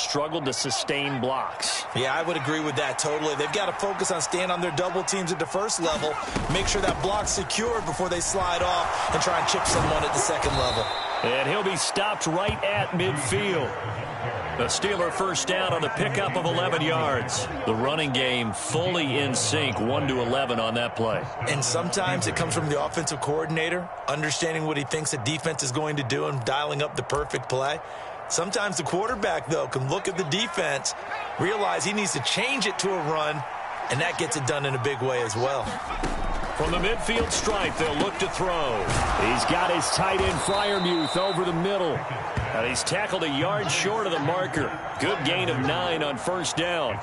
struggled to sustain blocks. Yeah, I would agree with that totally. They've got to focus on staying on their double teams at the first level, make sure that block's secured before they slide off and try and chip someone at the second level. And he'll be stopped right at midfield. The Steeler first down on the pickup of 11 yards. The running game fully in sync, 1-11 on that play. And sometimes it comes from the offensive coordinator, understanding what he thinks the defense is going to do and dialing up the perfect play. Sometimes the quarterback, though, can look at the defense, realize he needs to change it to a run, and that gets it done in a big way as well. From the midfield stripe, they'll look to throw. He's got his tight end Freiermuth over the middle. And he's tackled a yard short of the marker. Good gain of 9 on first down.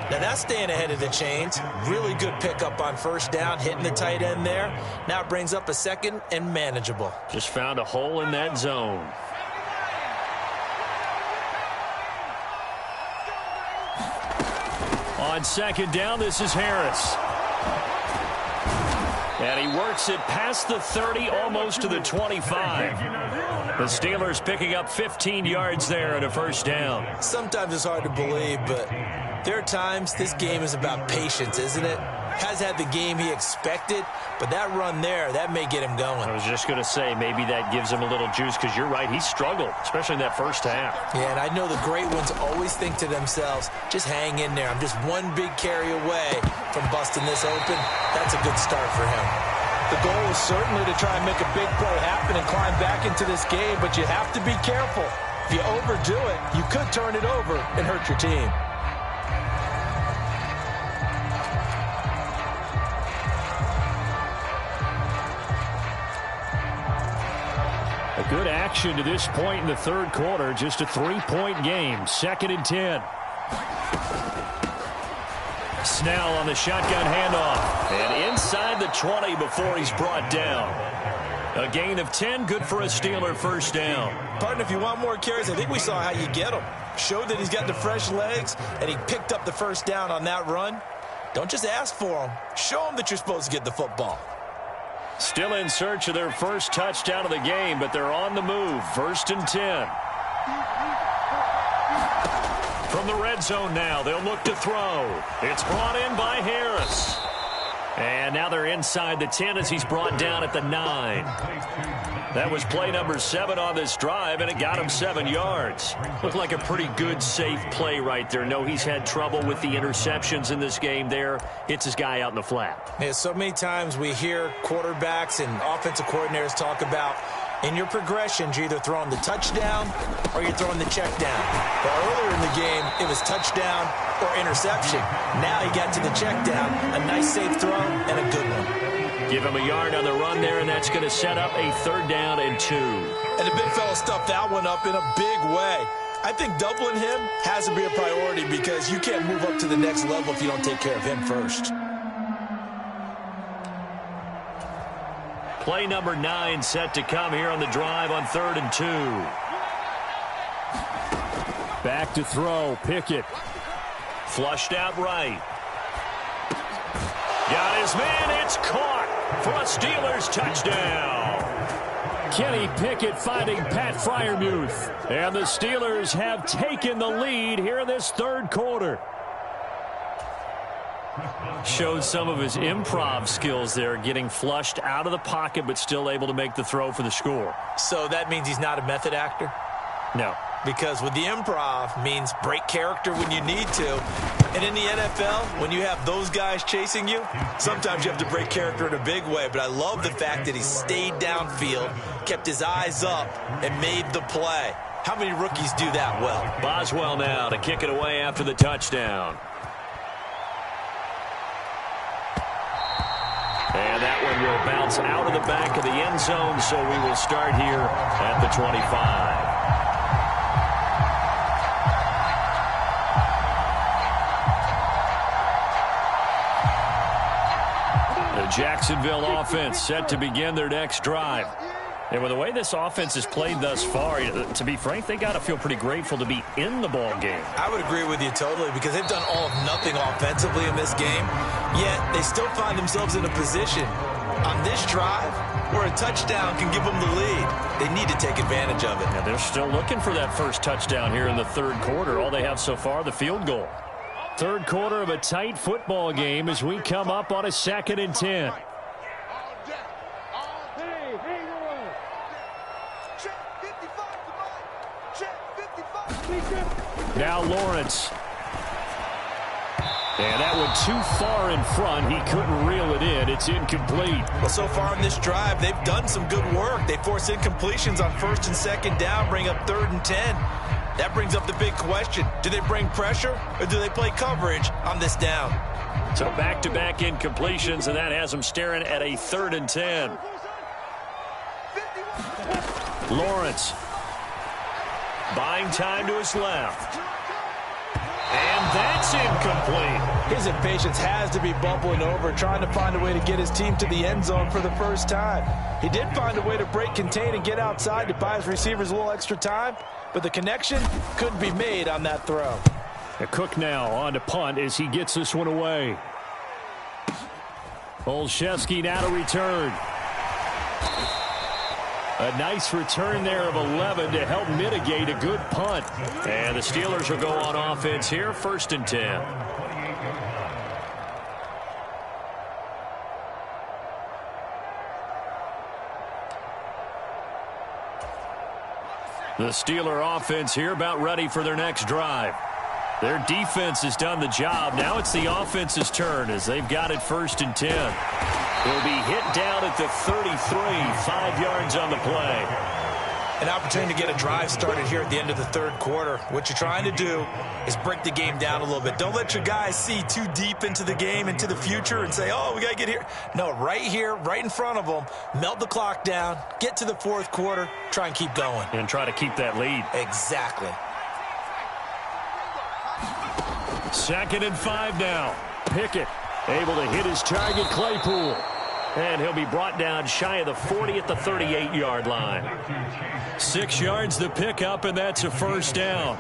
Now that's staying ahead of the chains. Really good pickup on first down, hitting the tight end there. Now it brings up a second and manageable. Just found a hole in that zone. On second down, this is Harris. And he works it past the 30, almost to the 25. The Steelers picking up 15 yards there and a first down. Sometimes it's hard to believe, but there are times this game is about patience, isn't it? Has had the game he expected, but that run there, that may get him going. I was just going to say, maybe that gives him a little juice, because you're right, he struggled, especially in that first half. Yeah, and I know the great ones always think to themselves, just hang in there. I'm just one big carry away from busting this open. That's a good start for him. The goal is certainly to try and make a big play happen and climb back into this game, but you have to be careful. If you overdo it, you could turn it over and hurt your team. A good action to this point in the third quarter. Just a 3-point game. 2nd and 10. Snell on the shotgun handoff. And inside the 20 before he's brought down. A gain of 10, good for a Steeler first down. Partner, if you want more carries, I think we saw how you get them. Showed that he's got the fresh legs, and he picked up the first down on that run. Don't just ask for him. Show him that you're supposed to get the football. Still in search of their first touchdown of the game, but they're on the move. 1st and 10. From the red zone now, they'll look to throw. It's brought in by Harris. And now they're inside the 10 as he's brought down at the 9. That was play number 7 on this drive, and it got him 7 yards. Looked like a pretty good, safe play right there. No, he's had trouble with the interceptions in this game there. Hits his guy out in the flat. Yeah, so many times we hear quarterbacks and offensive coordinators talk about in your progressions, you're either throwing the touchdown or you're throwing the check down. But earlier in the game, it was touchdown or interception. Now he got to the check down. A nice, safe throw and a good one. Give him a yard on the run there, and that's going to set up a 3rd down and 2. And the big fella stuffed that one up in a big way. I think doubling him has to be a priority because you can't move up to the next level if you don't take care of him first. Play number 9 set to come here on the drive on 3rd and 2. Back to throw. Pickett. Flushed out right. Got his man. It's caught for a Steelers touchdown. Kenny Pickett finding Pat Freiermuth. And the Steelers have taken the lead here in this third quarter. Showed some of his improv skills there, getting flushed out of the pocket but still able to make the throw for the score. So that means he's not a method actor? No. Because with the improv means break character when you need to. And in the NFL, when you have those guys chasing you, sometimes you have to break character in a big way. But I love the fact that he stayed downfield, kept his eyes up, and made the play. How many rookies do that well? Boswell now to kick it away after the touchdown. And that one will bounce out of the back of the end zone, so we will start here at the 25. The Jacksonville offense set to begin their next drive. And with the way this offense has played thus far, to be frank, they got to feel pretty grateful to be in the ball game. I would agree with you totally because they've done all of nothing offensively in this game, yet they still find themselves in a position on this drive where a touchdown can give them the lead. They need to take advantage of it. And they're still looking for that first touchdown here in the third quarter. All they have so far, the field goal. Third quarter of a tight football game as we come up on a 2nd and 10. Now Lawrence. And that one too far in front. He couldn't reel it in. It's incomplete. Well, so far in this drive, they've done some good work. They force incompletions on 1st and 2nd down, bring up 3rd and 10. That brings up the big question. Do they bring pressure or do they play coverage on this down? So back-to-back incompletions, and that has them staring at a 3rd and 10. Lawrence. Buying time to his left. And that's incomplete. His impatience has to be bubbling over, trying to find a way to get his team to the end zone for the first time. He did find a way to break, contain, and get outside to buy his receivers a little extra time, but the connection couldn't be made on that throw. Cook now on to punt as he gets this one away. Olszewski now to return. A nice return there of 11 to help mitigate a good punt. And the Steelers will go on offense here, 1st and 10. The Steeler offense here about ready for their next drive. Their defense has done the job. Now it's the offense's turn as they've got it 1st and 10. He'll be hit down at the 33, 5 yards on the play. An opportunity to get a drive started here at the end of the third quarter. What you're trying to do is break the game down a little bit. Don't let your guys see too deep into the game, into the future, and say, oh, we got to get here. No, right here, right in front of them, melt the clock down, get to the fourth quarter, try and keep going. And try to keep that lead. Exactly. 2nd and 5 now. Pickett able to hit his target, Claypool. And he'll be brought down shy of the 40 at the 38-yard line. 6 yards to pick up, and that's a 1st down.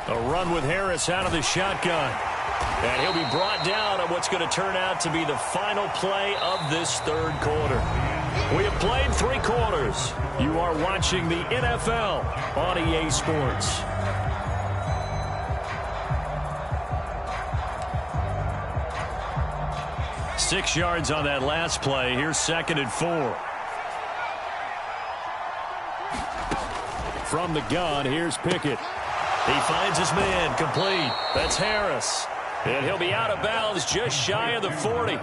A run with Harris out of the shotgun. And he'll be brought down on what's going to turn out to be the final play of this third quarter. We have played 3 quarters. You are watching the NFL on EA Sports. Six yards on that last play. Here's 2nd and 4. From the gun, here's Pickett. He finds his man, complete. That's Harris. And he'll be out of bounds just shy of the 40.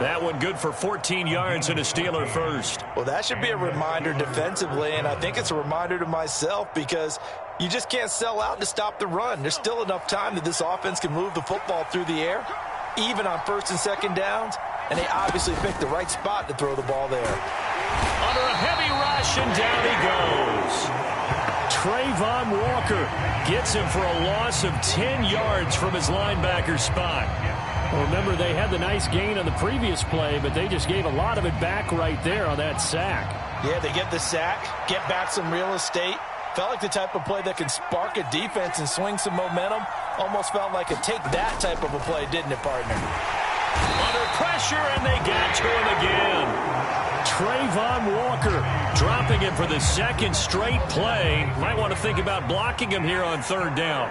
That one good for 14 yards and a Steeler first. Well, that should be a reminder defensively, and I think it's a reminder to myself because you just can't sell out to stop the run. There's still enough time that this offense can move the football through the air, even on 1st and 2nd downs, and they obviously picked the right spot to throw the ball there. Under a heavy rush, and down he goes. Trayvon Walker gets him for a loss of 10 yards from his linebacker spot. Well, remember, they had the nice gain on the previous play, but they just gave a lot of it back right there on that sack. Yeah, they get the sack, get back some real estate. Felt like the type of play that can spark a defense and swing some momentum. Almost felt like a take-that type of a play, didn't it, partner? Under pressure, and they got to him again. Trayvon Walker dropping him for the 2nd straight play. Might want to think about blocking him here on 3rd down.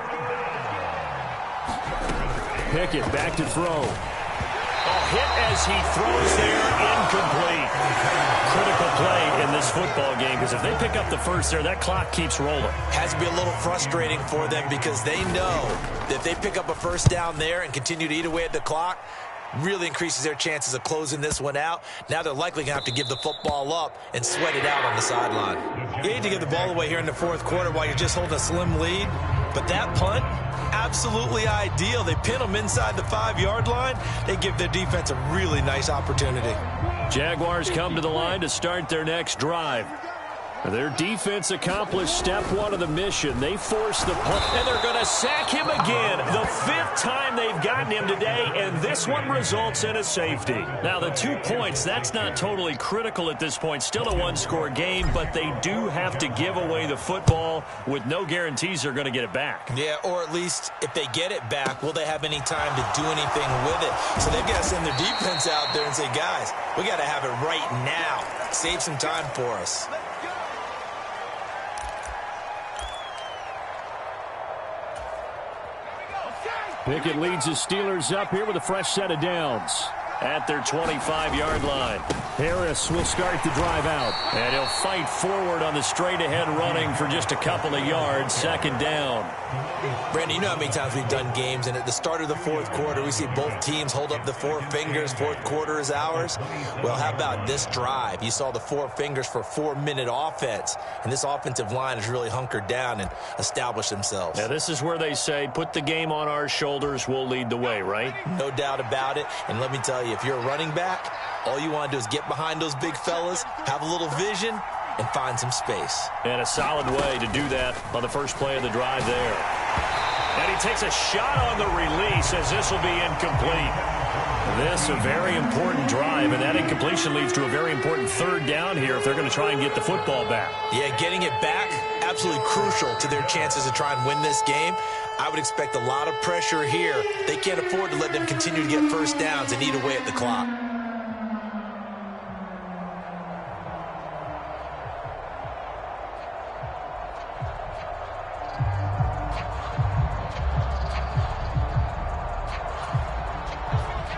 Pickett back to throw. Hit as he throws there, incomplete. Critical play in this football game because if they pick up the first there, that clock keeps rolling. Has to be a little frustrating for them because they know that if they pick up a 1st down there and continue to eat away at the clock, really increases their chances of closing this one out. Now they're likely going to have to give the football up and sweat it out on the sideline. You hate to give the ball away here in the fourth quarter while you're just holding a slim lead, but that punt, absolutely ideal. They pin them inside the 5-yard line. They give their defense a really nice opportunity. Jaguars come to the line to start their next drive. Their defense accomplished step one of the mission. They forced the punt, and they're going to sack him again. The 5th time they've gotten him today, and this one results in a safety. Now, the 2 points, that's not totally critical at this point. Still a one-score game, but they do have to give away the football with no guarantees they're going to get it back. Yeah, or at least if they get it back, will they have any time to do anything with it? So they've got to send their defense out there and say, guys, we got to have it right now. Save some time for us. Pickett leads the Steelers up here with a fresh set of downs at their 25-yard line. Harris will start the drive out, and he'll fight forward on the straight-ahead running for just a couple of yards. 2nd down. Brandon, you know how many times we've done games, and at the start of the 4th quarter, we see both teams hold up the 4 fingers. 4th quarter is ours. Well, how about this drive? You saw the 4 fingers for 4-minute offense, and this offensive line has really hunkered down and established themselves. Now, this is where they say, put the game on our shoulders, we'll lead the way, right? No doubt about it, and let me tell you, if you're a running back, all you want to do is get behind those big fellas, have a little vision, and find some space. And a solid way to do that on the first play of the drive there. And he takes a shot on the release as this will be incomplete. This a very important drive, and that incompletion leads to a very important 3rd down here if they're going to try and get the football back. Yeah, getting it back, absolutely crucial to their chances to try and win this game. I would expect a lot of pressure here. They can't afford to let them continue to get first downs and eat away at the clock.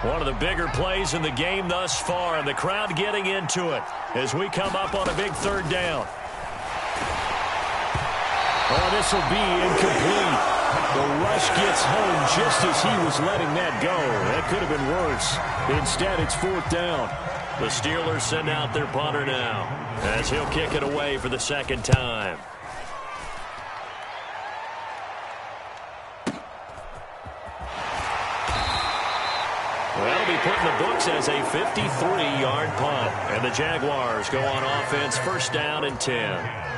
One of the bigger plays in the game thus far, and the crowd getting into it as we come up on a big 3rd down. Oh, this will be incomplete. The rush gets home just as he was letting that go. That could have been worse. Instead, it's 4th down. The Steelers send out their punter now as he'll kick it away for the 2nd time. That'll be put in the books as a 53-yard punt. And the Jaguars go on offense, 1st down and 10.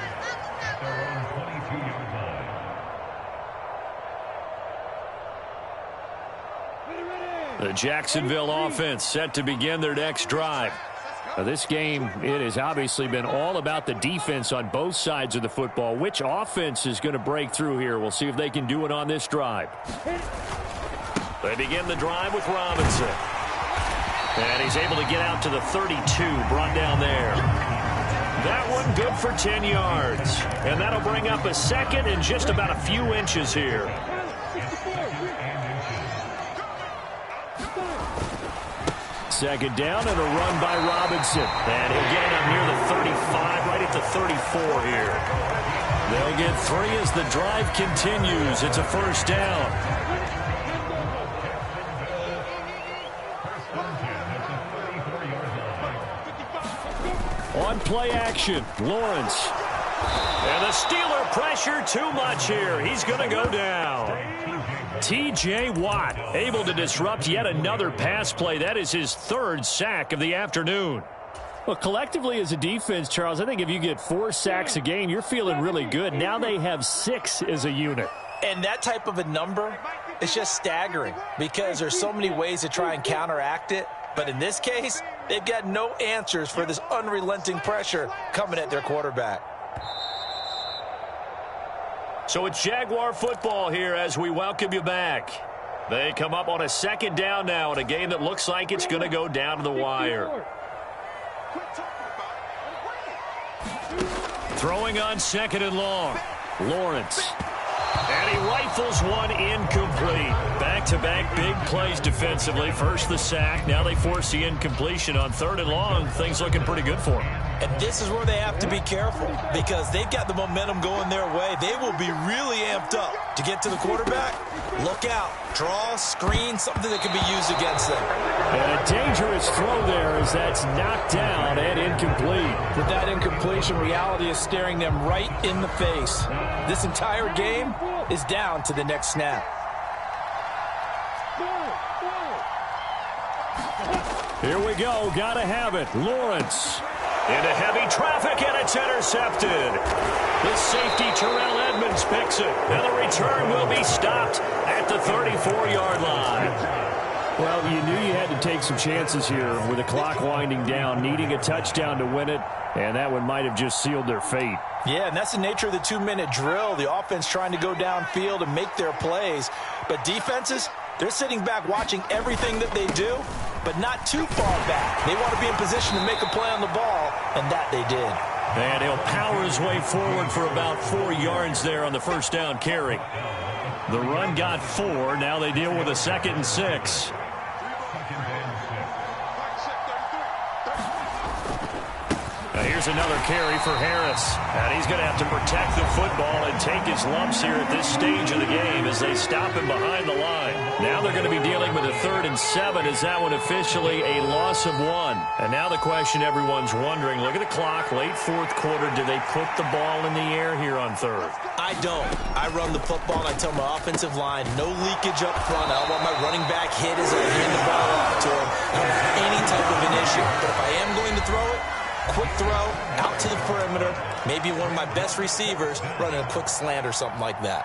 The Jacksonville offense set to begin their next drive. Now, this game, it has obviously been all about the defense on both sides of the football. Which offense is going to break through here? We'll see if they can do it on this drive. They begin the drive with Robinson. And he's able to get out to the 32, brought down there. That one good for 10 yards. And that'll bring up a 2nd and just about a few inches here. Second down and a run by Robinson. And he'll get it up near the 35, right at the 34 here. They'll get 3 as the drive continues. It's a 1st down. On play action, Lawrence. And the Steeler pressure too much here. He's going to go down. T.J. Watt able to disrupt yet another pass play. That is his 3rd sack of the afternoon. Well, collectively as a defense, Charles, I think if you get 4 sacks a game, you're feeling really good. Now they have 6 as a unit. And that type of a number is just staggering because there's so many ways to try and counteract it. But in this case, they've got no answers for this unrelenting pressure coming at their quarterback. So it's Jaguar football here as we welcome you back. They come up on a 2nd down now in a game that looks like it's going to go down to the wire. Throwing on 2nd and long. Lawrence. And he rifles one incomplete. Back-to-back big plays defensively. First the sack. Now they force the incompletion on 3rd and long. Things looking pretty good for them. And this is where they have to be careful because they've got the momentum going their way. They will be really amped up to get to the quarterback. Look out. Draw, screen, something that can be used against them. And a dangerous throw there as that's knocked down and incomplete. With that incompletion, reality is staring them right in the face. This entire game is down to the next snap. Here we go. Got to have it. Lawrence. Into heavy traffic, and it's intercepted. The safety, Terrell Edmonds, picks it. And the return will be stopped at the 34-yard line. Well, you knew you had to take some chances here with the clock winding down, needing a touchdown to win it, and that one might have just sealed their fate. Yeah, and that's the nature of the 2-minute drill. The offense trying to go downfield and make their plays. But defenses, they're sitting back watching everything that they do, but not too far back. They want to be in position to make a play on the ball, and that they did. And he'll power his way forward for about 4 yards there on the first down carry. The run got 4. Now they deal with a 2nd and 6. Now here's another carry for Harris. And he's going to have to protect the football and take his lumps here at this stage of the game as they stop him behind the line. Now they're going to be dealing with a 3rd and 7. Is that one officially a loss of 1? And now the question everyone's wondering, look at the clock, late 4th quarter, do they put the ball in the air here on 3rd? I don't. I run the football and I tell my offensive line, no leakage up front. I don't want my running back hit as I hand the ball off to him. I don't have any type of an issue. But if I am going to throw it, quick throw out to the perimeter, maybe one of my best receivers running a quick slant or something like that.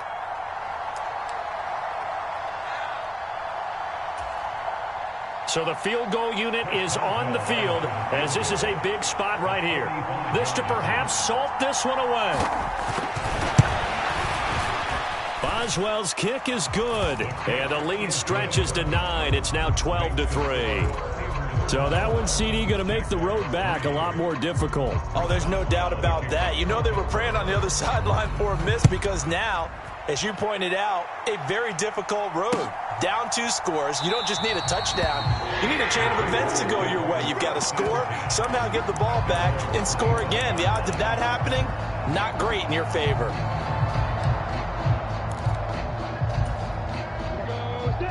So the field goal unit is on the field as this is a big spot right here. This to perhaps salt this one away. Boswell's kick is good, and the lead stretches to 9. It's now 12-3. So that one, CD, going to make the road back a lot more difficult. Oh, there's no doubt about that. You know they were praying on the other sideline for a miss because now, as you pointed out, a very difficult road. Down 2 scores. You don't just need a touchdown. You need a chain of events to go your way. You've got to score, somehow get the ball back, and score again. The odds of that happening, not great in your favor.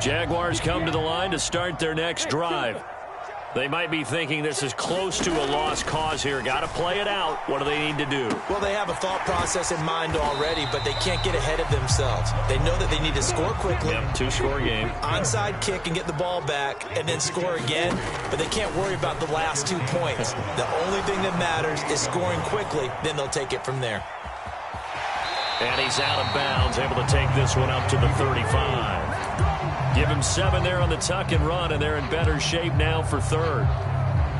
Jaguars come to the line to start their next drive. They might be thinking this is close to a lost cause here. Got to play it out. What do they need to do? Well, they have a thought process in mind already, but they can't get ahead of themselves. They know that they need to score quickly. Yep, 2-score game. Onside kick and get the ball back and then score again, but they can't worry about the last 2 points. The only thing that matters is scoring quickly, then they'll take it from there. And he's out of bounds, able to take this one up to the 35. Give him 7 there on the tuck and run, and they're in better shape now for 3rd.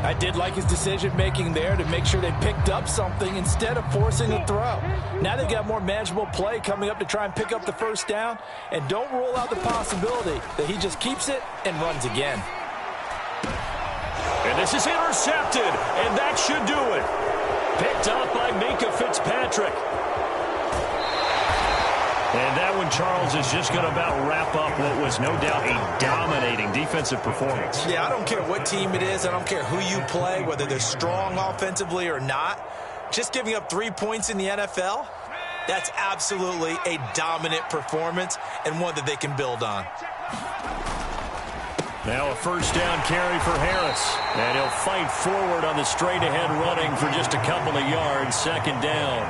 I did like his decision-making there to make sure they picked up something instead of forcing a throw. Now they've got more manageable play coming up to try and pick up the first down, and don't rule out the possibility that he just keeps it and runs again. And this is intercepted, and that should do it. Picked up by Minkah Fitzpatrick. And that one, Charles, is just going to about wrap up what was no doubt a dominating defensive performance. Yeah, I don't care what team it is. I don't care who you play, whether they're strong offensively or not. Just giving up 3 points in the NFL, that's absolutely a dominant performance and one that they can build on. Now a first down carry for Harris. And he'll fight forward on the straight-ahead running for just a couple of yards. 2nd down.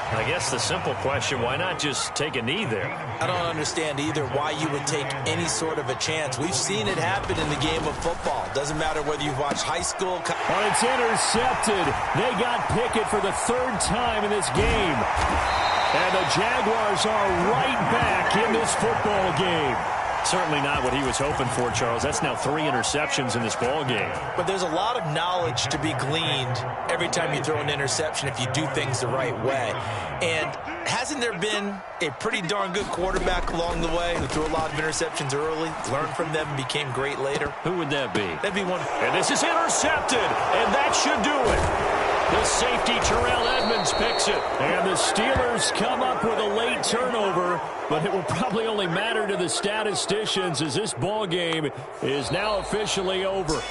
I guess the simple question, why not just take a knee there? I don't understand either why you would take any sort of a chance. We've seen it happen in the game of football. Doesn't matter whether you've watched high school. Oh, it's intercepted. They got Pickett for the 3rd time in this game. And the Jaguars are right back in this football game. Certainly not what he was hoping for, Charles. That's now 3 interceptions in this ball game. But there's a lot of knowledge to be gleaned every time you throw an interception if you do things the right way. And hasn't there been a pretty darn good quarterback along the way who threw a lot of interceptions early, learned from them, and became great later? Who would that be? That'd be one. And this is intercepted, and that should do it. The safety, Terrell Edmonds, picks it. And the Steelers come up with a late turnover, but it will probably only matter to the statisticians as this ball game is now officially over.